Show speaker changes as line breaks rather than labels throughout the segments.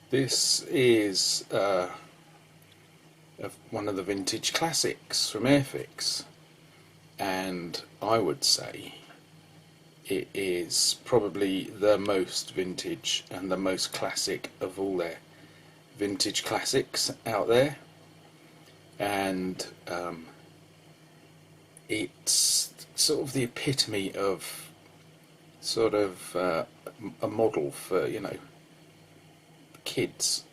This is one of the vintage classics from Airfix, and I would say it is probably the most vintage and the most classic of all their vintage classics out there. And it's sort of the epitome of sort of a model for, kids.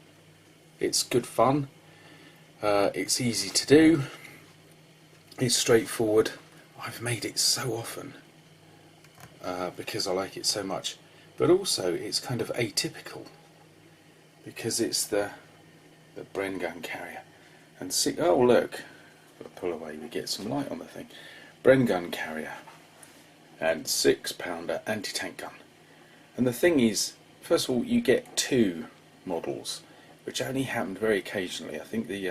It's good fun, it's easy to do, it's straightforward. I've made it so often because I like it so much, but also it's kind of atypical because it's the Bren gun carrier. And see, oh look, pull away, we get some light on the thing. Bren gun carrier and 6-pounder anti-tank gun. And the thing is, first of all, you get two models, which only happened very occasionally. I think the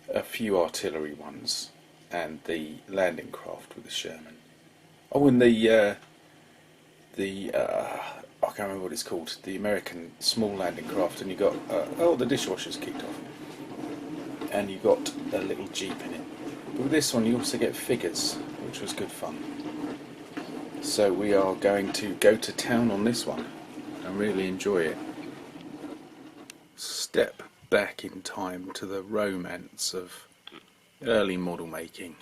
a few artillery ones and the landing craft with the Sherman. Oh, and the I can't remember what it's called, the American small landing craft, and you got oh, the dishwasher's kicked off, and you got a little jeep in it. But with this one, you also get figures, which was good fun. So we are going to go to town on this one and really enjoy it. Step back in time to the romance of early model making.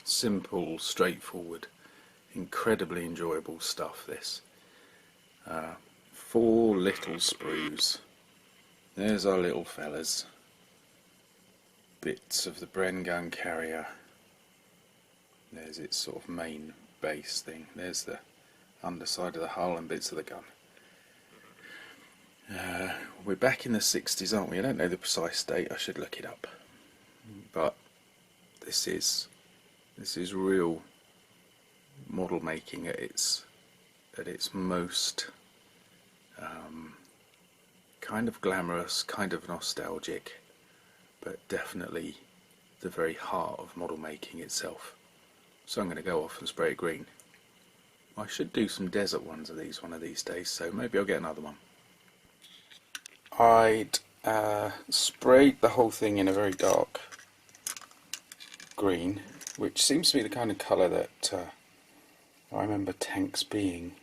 Simple, straightforward, incredibly enjoyable stuff, this. 4 little sprues. There's our little fellas. Bits of the Bren gun carrier. There's its sort of main base thing. There's the underside of the hull and bits of the gun. We're back in the 60s, aren't we? I don't know the precise date, I should look it up. But this is real model making at its most kind of glamorous, kind of nostalgic, but definitely the very heart of model making itself. So I'm going to go off and spray it green. I should do some desert ones of these one of these days, so maybe I'll get another one. I'd sprayed the whole thing in a very dark green, which seems to be the kind of colour that I remember tanks being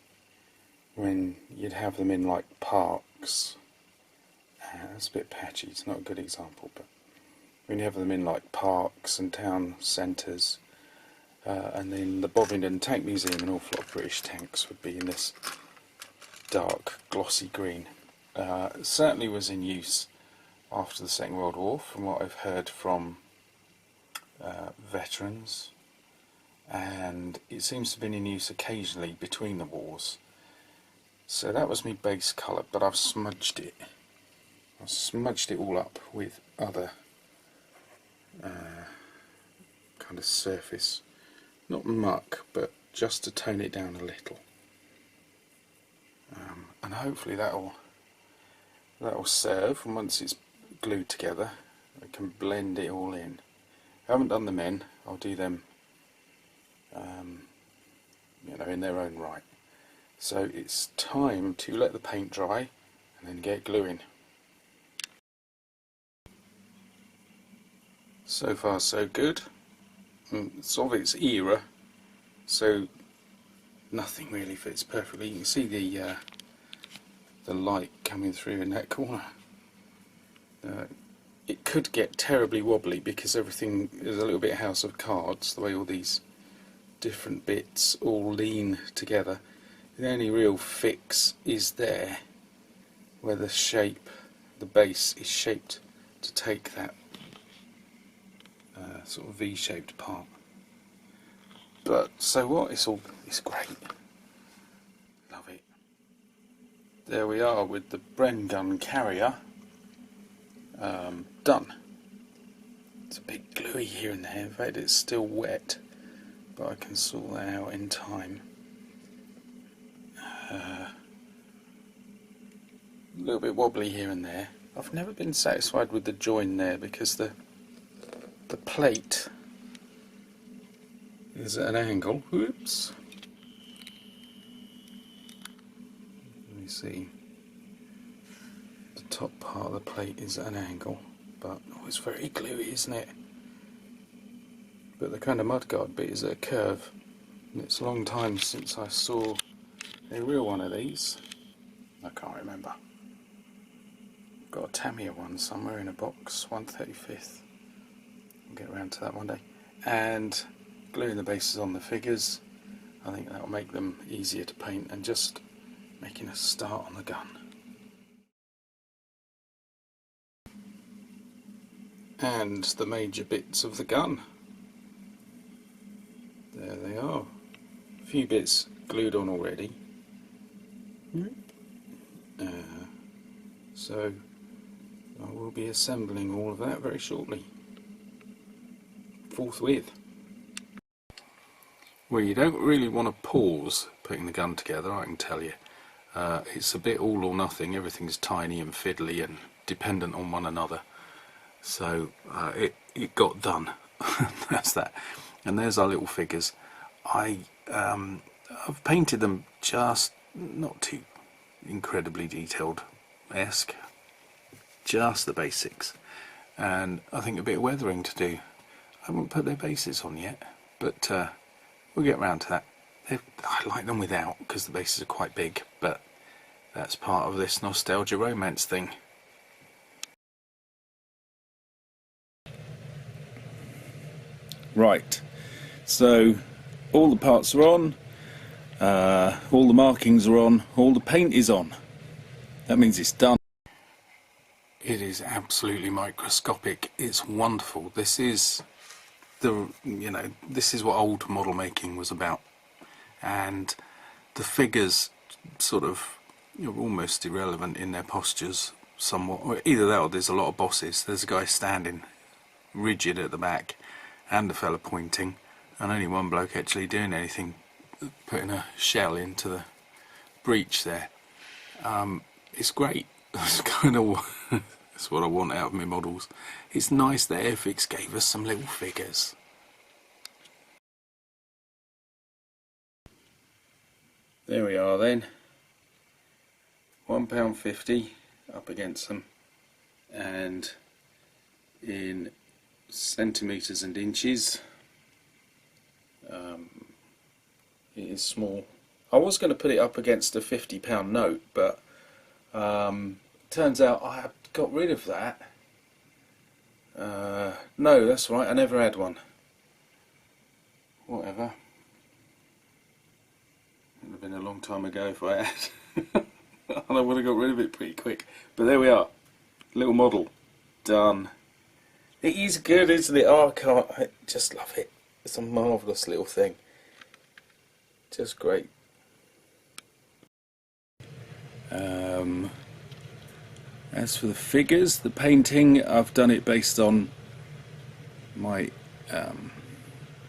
when you'd have them in like parks. That's a bit patchy, it's not a good example, but when you have them in like parks and town centres, and then the Bovingdon Tank Museum, an awful lot of British tanks would be in this dark glossy green. It certainly was in use after the Second World War, from what I've heard from veterans, and it seems to have been in use occasionally between the wars. So that was my base colour, but I've smudged it. I've smudged it all up with other kind of surface, not muck, but just to tone it down a little. And hopefully that'll serve, and once it's glued together I can blend it all in. I haven't done the men, I'll do them in their own right. So it's time to let the paint dry and then get gluing. So far so good. It's of its era, so nothing really fits perfectly. You can see the light coming through in that corner. It could get terribly wobbly because everything is a little bit house of cards, the way all these different bits all lean together. The only real fix is there, where the base is shaped to take that sort of V-shaped part. But so what? It's great. Love it. There we are with the Bren gun carrier done. It's a bit gluey here and there. In fact, it's still wet, but I can sort that out in time. A little bit wobbly here and there. I've never been satisfied with the join there because the plate is at an angle. Whoops. Let me see. top part of the plate is at an angle, but oh, it's very gluey, isn't it? But the kind of mudguard bit is at a curve, and it's a long time since I saw a real one of these. I can't remember. Got a Tamiya one somewhere in a box, 1/35. We'll get around to that one day. And gluing the bases on the figures, I think that'll make them easier to paint, and just making a start on the gun. And the major bits of the gun. There they are. A few bits glued on already. So I will be assembling all of that very shortly. Forthwith. Well, you don't really want to pause putting the gun together, I can tell you. It's a bit all or nothing. Everything's tiny and fiddly and dependent on one another. So it got done. That's that. And there's our little figures. I've painted them just not too incredibly detailed-esque, just the basics, and I think a bit of weathering to do. I haven't put their bases on yet, but we'll get round to that. I like them without, because the bases are quite big, but that's part of this nostalgia romance thing. Right, so all the parts are on, all the markings are on, all the paint is on. That means it's done. It is absolutely microscopic. It's wonderful. This is this is what old model making was about, and the figures sort of almost irrelevant in their postures somewhat. Either that or there's a lot of bosses. There's a guy standing rigid at the back and a fella pointing, and only one bloke actually doing anything, putting a shell into the breech there. It's great. That's kind of that's what I want out of my models. It's nice that Airfix gave us some little figures. There we are then. £1.50 up against them, and in centimetres and inches. It is small. I was going to put it up against a £50 note, but turns out I have got rid of that. No, that's right, I never had one. Whatever. It would have been a long time ago if I had. And I would have got rid of it pretty quick. But there we are. Little model. Done. It is good, isn't it? Oh, I just love it. It's a marvellous little thing. Just great. As for the figures, the painting, I've done it based on my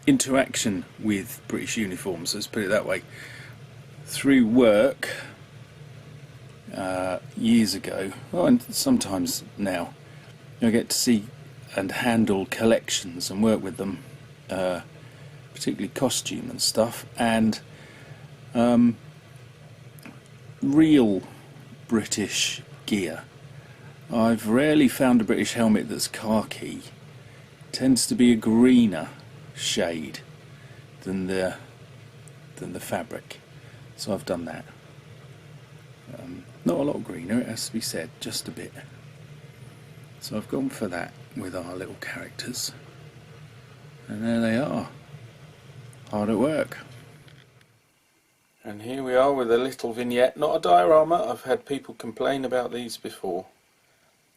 interaction with British uniforms, let's put it that way. Through work years ago, well, and sometimes now, I get to see and handle collections and work with them, particularly costume and stuff, and real British gear. I've rarely found a British helmet that's khaki. It tends to be a greener shade than the fabric, so I've done that. Not a lot greener, it has to be said, just a bit. So I've gone for that with our little characters, and there they are, hard at work. And here we are with a little vignette, not a diorama. I've had people complain about these before,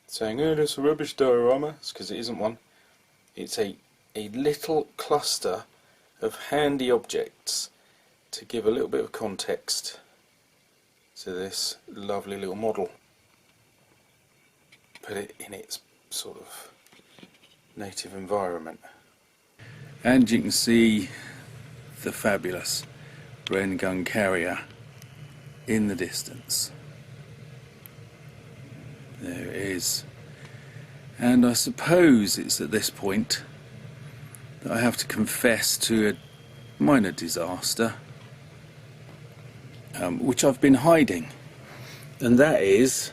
saying, oh, that's a rubbish diorama. It's because it isn't one. It's a little cluster of handy objects to give a little bit of context to this lovely little model. Put it in its sort of native environment. And you can see the fabulous Bren gun carrier in the distance. There it is. And I suppose it's at this point that I have to confess to a minor disaster, which I've been hiding, and that is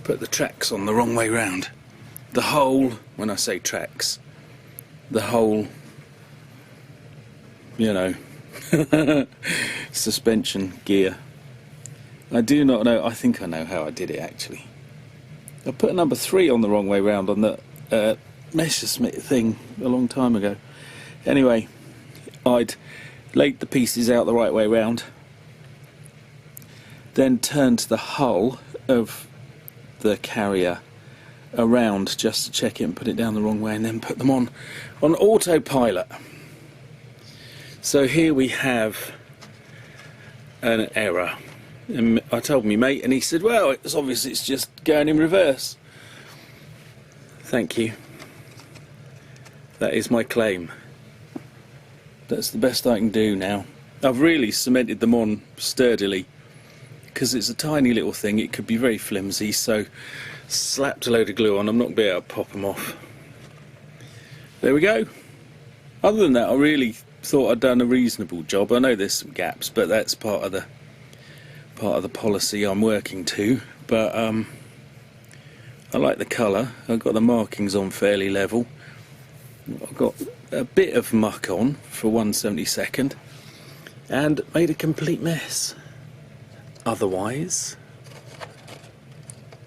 put the tracks on the wrong way round. The whole, when I say tracks, the whole, you know, suspension gear. I do not know, I think I know how I did it actually. I put number 3 on the wrong way round on the Messerschmitt thing a long time ago. Anyway, I'd laid the pieces out the right way round, then turned the hull of the carrier around just to check it and put it down the wrong way, and then put them on autopilot. So here we have an error. And I told me mate, and he said, well, it's obvious it's just going in reverse. Thank you. That is my claim. That's the best I can do now. I've really cemented them on sturdily, because it's a tiny little thing, it could be very flimsy, so slapped a load of glue on. I'm not going to be able to pop them off. There we go. Other than that, I really thought I'd done a reasonable job. I know there's some gaps, but that's part of the policy I'm working to. But I like the colour. I've got the markings on fairly level. I've got a bit of muck on for 1/72, and made a complete mess. Otherwise,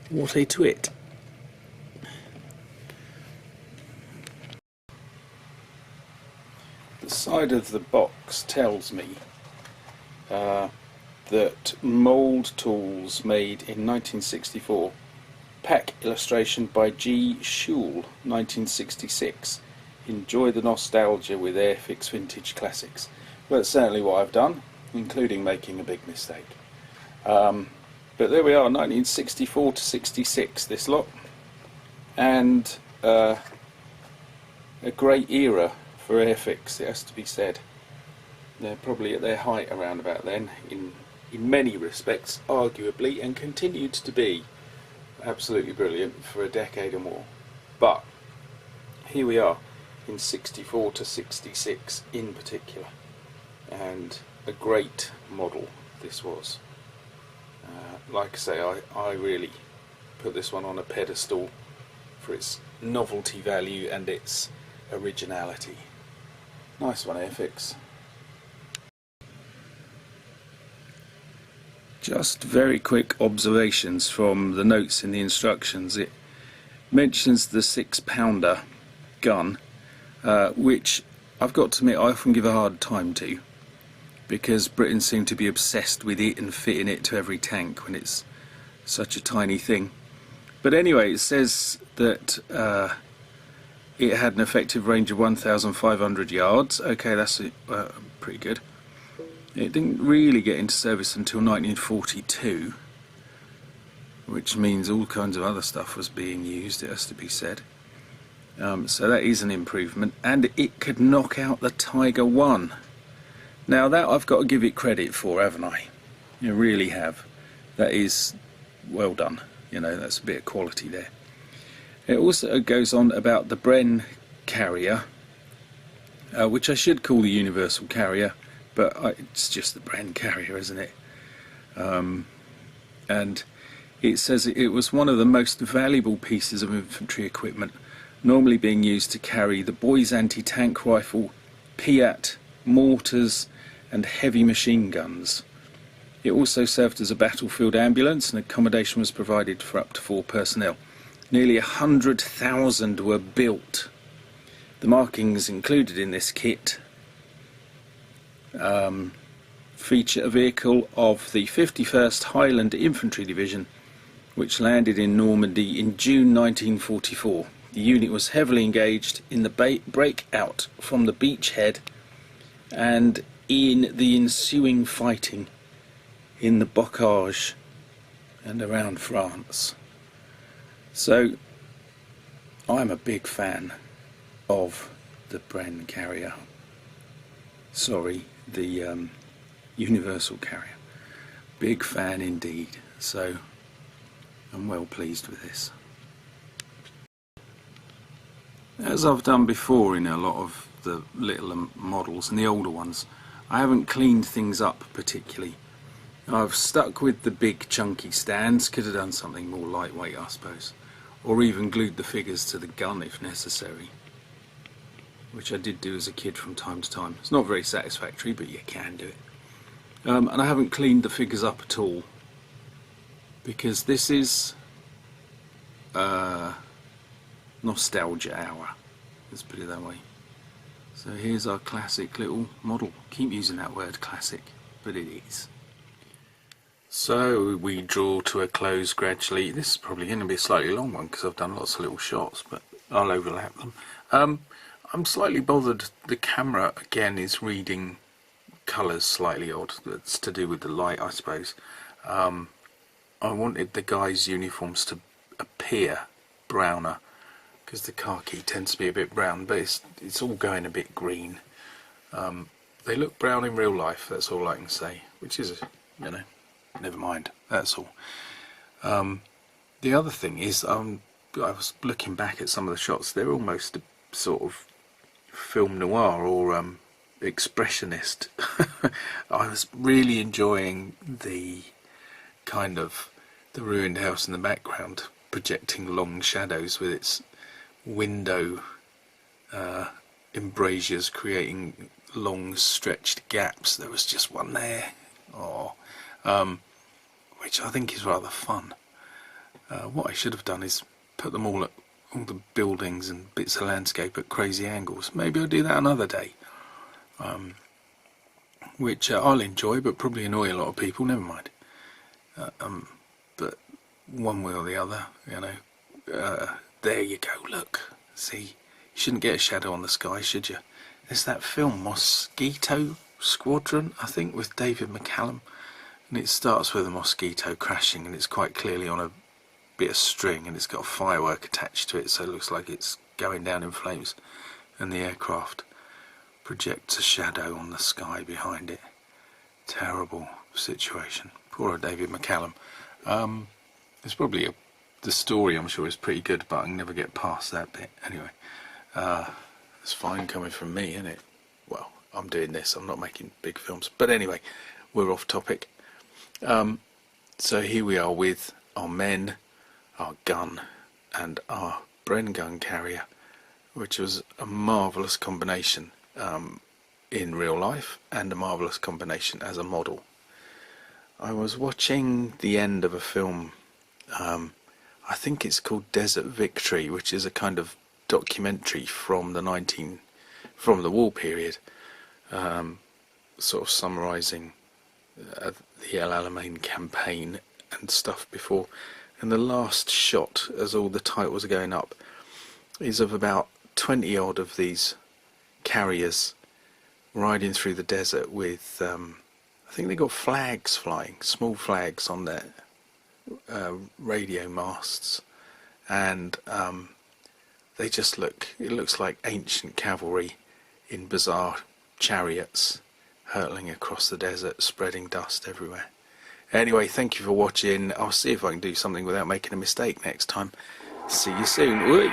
what a twit. The side of the box tells me that mould tools made in 1964, pack illustration by G. Schul, 1966. Enjoy the nostalgia with Airfix vintage classics. Well, that's certainly what I've done, including making a big mistake. But there we are, 1964 to 66, this lot, and a great era for Airfix, it has to be said. They're probably at their height around about then, in many respects, arguably, and continued to be absolutely brilliant for a decade or more. But here we are in 64 to 66 in particular, and a great model this was. Like I say, I really put this one on a pedestal for its novelty value and its originality. Nice one, Airfix. Just very quick observations from the notes in the instructions. It mentions the 6-pounder gun, which I've got to admit I often give a hard time to, because Britain seem to be obsessed with it and fitting it to every tank when it's such a tiny thing. But anyway, it says that it had an effective range of 1,500 yards. Okay, that's pretty good. It didn't really get into service until 1942, which means all kinds of other stuff was being used, it has to be said. So that is an improvement, and it could knock out the Tiger 1. Now that I've got to give it credit for, haven't I? You really have. That is well done. You know, that's a bit of quality there. It also goes on about the Bren carrier, which I should call the universal carrier, but it's just the Bren carrier, isn't it? And it says it was one of the most valuable pieces of infantry equipment, normally being used to carry the boys' anti-tank rifle, Piat, mortars and heavy machine guns. It also served as a battlefield ambulance, and accommodation was provided for up to 4 personnel. Nearly 100,000 were built. The markings included in this kit feature a vehicle of the 51st Highland Infantry Division, which landed in Normandy in June 1944. The unit was heavily engaged in the breakout from the beachhead and in the ensuing fighting in the Bocage and around France. So I'm a big fan of the Bren carrier. Sorry, the universal carrier. Big fan indeed. So I'm well pleased with this. As I've done before in a lot of the little models and the older ones, I haven't cleaned things up particularly. I've stuck with the big chunky stands. Could have done something more lightweight, I suppose, or even glued the figures to the gun if necessary, which I did do as a kid from time to time. It's not very satisfactory, but you can do it. And I haven't cleaned the figures up at all, because this is nostalgia hour, let's put it that way. So here's our classic little model. Keep using that word classic, but it is. So we draw to a close gradually. This is probably going to be a slightly long one because I've done lots of little shots, but I'll overlap them. I'm slightly bothered. The camera again is reading colours slightly odd. That's to do with the light, I suppose. I wanted the guys' uniforms to appear browner because the khaki tends to be a bit brown, but it's all going a bit green. They look brown in real life, that's all I can say, which is, you know, never mind, that's all. The other thing is, I was looking back at some of the shots. They're almost a sort of film noir or expressionist. I was really enjoying the kind of the ruined house in the background projecting long shadows with its window embrasures creating long stretched gaps. There was just one there, which I think is rather fun. What I should have done is put them all the buildings and bits of landscape at crazy angles. Maybe I'll do that another day, which I'll enjoy, but probably annoy a lot of people. Never mind. But one way or the other, you know. There you go. Look, see, you shouldn't get a shadow on the sky, should you? There's that film Mosquito Squadron, I think, with David McCallum, and it starts with a mosquito crashing, and it's quite clearly on a bit of string, and it's got a firework attached to it, so it looks like it's going down in flames, and the aircraft projects a shadow on the sky behind it. Terrible situation. Poor David McCallum. It's probably the story, I'm sure, is pretty good, but I can never get past that bit. Anyway, it's fine coming from me, isn't it? Well, I'm doing this, I'm not making big films. But anyway, we're off topic. So here we are with our men, our gun, and our Bren gun carrier, which was a marvellous combination in real life and a marvellous combination as a model. I was watching the end of a film, I think it's called Desert Victory, which is a kind of documentary from the war period, sort of summarising the El Alamein campaign and stuff before. And the last shot, as all the titles are going up, is of about 20 odd of these carriers riding through the desert with, I think they got flags flying, small flags on their radio masts, and they just it looks like ancient cavalry in bizarre chariots hurtling across the desert, spreading dust everywhere. Anyway, thank you for watching. I'll see if I can do something without making a mistake next time. See you soon. Whee!